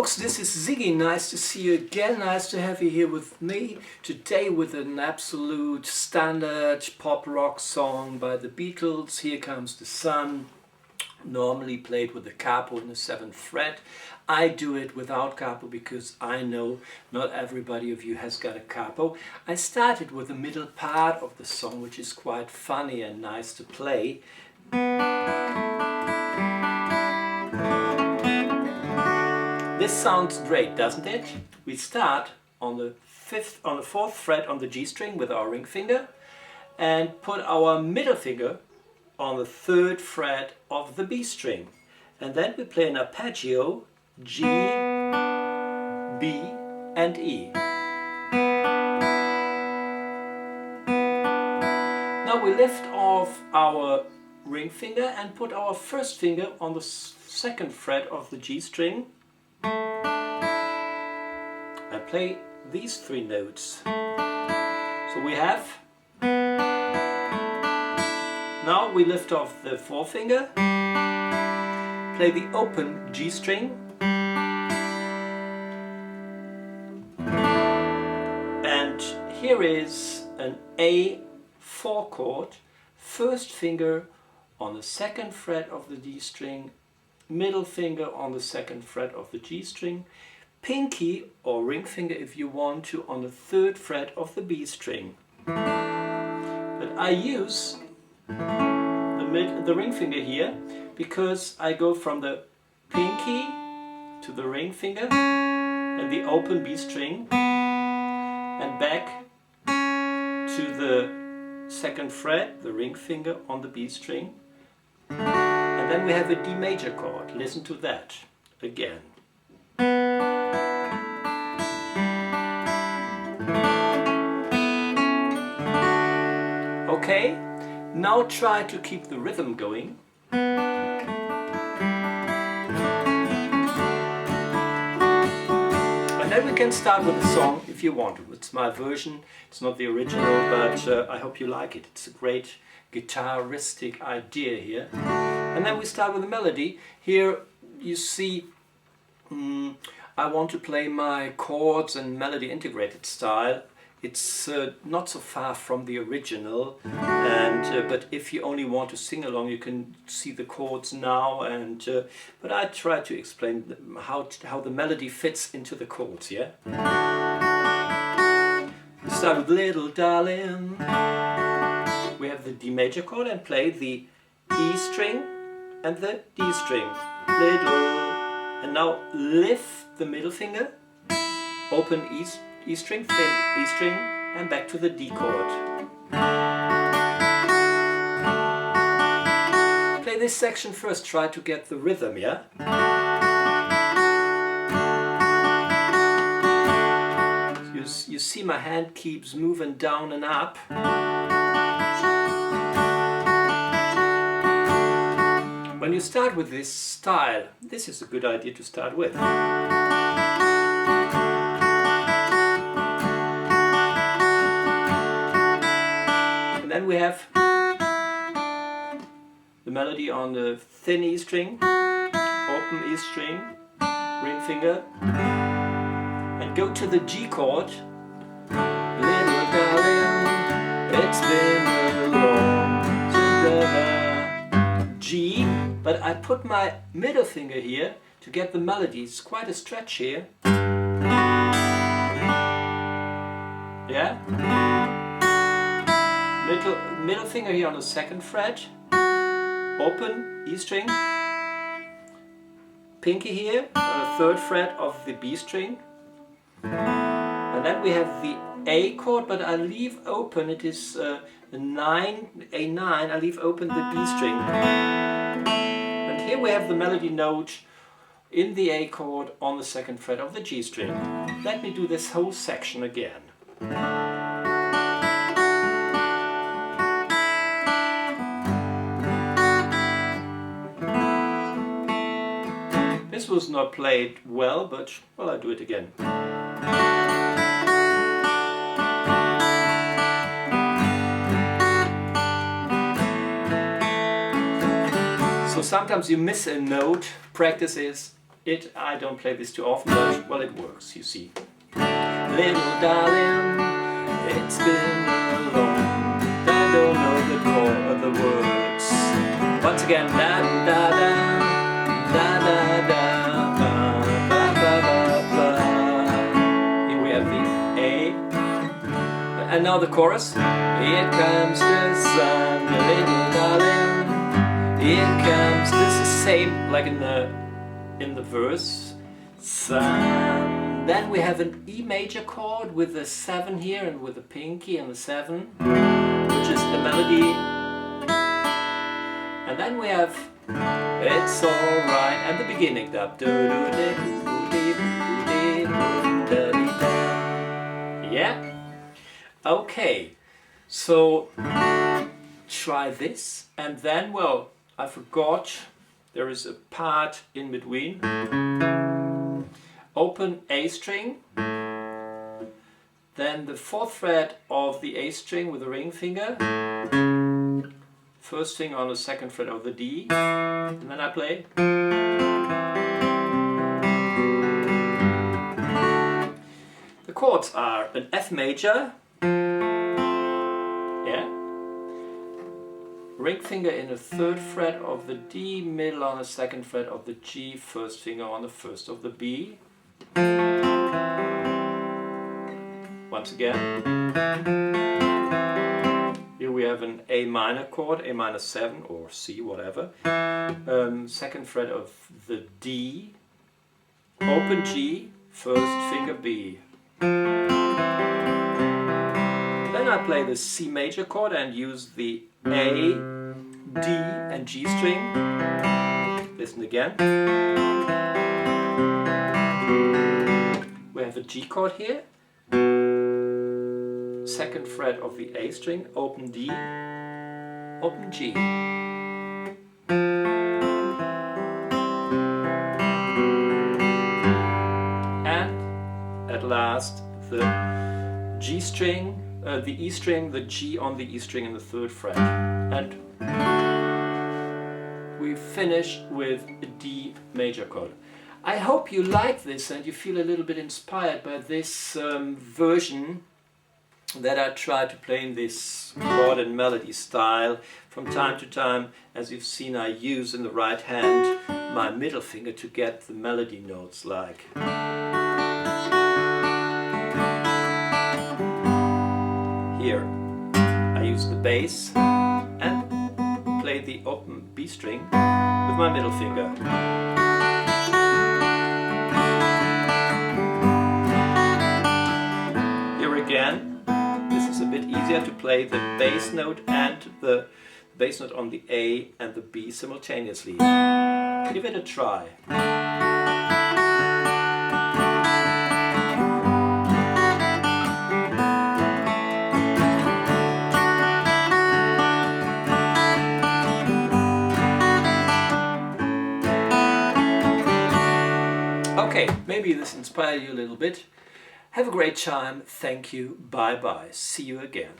folks, this is Siggi. Nice to see you again. Nice to have you here with me today with an absolute standard pop rock song by the Beatles. Here Comes the Sun. Normally played with the capo in the 7th fret. I do it without capo because I know not everybody of you has got a capo. I started with the middle part of the song, which is quite funny and nice to play. This sounds great, doesn't it? We start on the 4th fret on the G string with our ring finger and put our middle finger on the 3rd fret of the B string. And then we play an arpeggio, G, B and E. Now we lift off our ring finger and put our 1st finger on the 2nd fret of the G string. I play these 3 notes. So we have, now we lift off the 4th-finger, play the open G string, and here is an A4 chord, 1st finger on the 2nd fret of the D string, middle finger on the 2nd fret of the G string, pinky or ring finger if you want to on the 3rd fret of the B string. But I use the ring finger here because I go from the pinky to the ring finger and the open B string and back to the 2nd fret, the ring finger on the B string. And then we have a D major chord. Listen to that again. Okay, now try to keep the rhythm going. And then we can start with the song if you want to. It's my version, it's not the original, but I hope you like it. It's a great guitaristic idea here. And then we start with the melody. Here you see I want to play my chords and melody integrated style. It's not so far from the original, and but if you only want to sing along, you can see the chords now. And but I try to explain how the melody fits into the chords. Yeah. We start with "Little Darling." We have the D major chord and play the E string and the D string. Little, and now lift the middle finger, open E string, thin E string, and back to the D chord. Play this section first, try to get the rhythm, yeah? You see my hand keeps moving down and up. When you start with this style, this is a good idea to start with. Then we have the melody on the thin E string, open E string, ring finger, and go to the G chord. Little darling, it's been a long together. G, but I put my middle finger here to get the melody. It's quite a stretch here. Yeah? Middle finger here on the 2nd fret, open E string, pinky here on the 3rd fret of the B string, and then we have the A chord, but I leave open, it is the A9, I leave open the B string. And here we have the melody note in the A chord on the 2nd fret of the G string. Let me do this whole section again. This was not played well, but well, I'll do it again. So sometimes you miss a note. Practice is I don't play this too often, but well, it works, you see. Little darling, it's been a long, I don't know the chord, the words. Once again, da da da, da da da, ba ba ba ba ba. Here we have the A, and now the chorus. Here comes the sun, little darling. Here comes. This is the same like in the verse. Sun. Then we have an E major chord with the 7 here and with the pinky and the 7, which is the melody. And then we have It's Alright and the beginning. Yeah? Okay. So try this, and then, well, I forgot, there is a part in between. Open A string, then the 4th fret of the A string with the ring finger, 1st finger on the 2nd fret of the D, and then I play. The chords are an F major, yeah, ring finger in the 3rd fret of the D, middle on the 2nd fret of the G, 1st finger on the 1st of the B. Once again, here we have an A minor chord, A minor 7 or C, whatever. 2nd fret of the D, open G, 1st finger B. Then I play the C major chord and use the A, D and G string. Listen again. We have a G chord here, 2nd fret of the A string, open D, open G. And at last the G string, the E string, the G on the E string in the 3rd fret. And we finish with a D major chord. I hope you like this and you feel a little bit inspired by this version that I try to play in this chord and melody style. From time to time, as you've seen, I use in the right hand my middle finger to get the melody notes, like here. I use the bass and play the open B string with my middle finger. Again, this is a bit easier to play the bass note and the bass note on the A and the B simultaneously. Give it a try. Okay, maybe this inspired you a little bit. Have a great time. Thank you. Bye bye. See you again.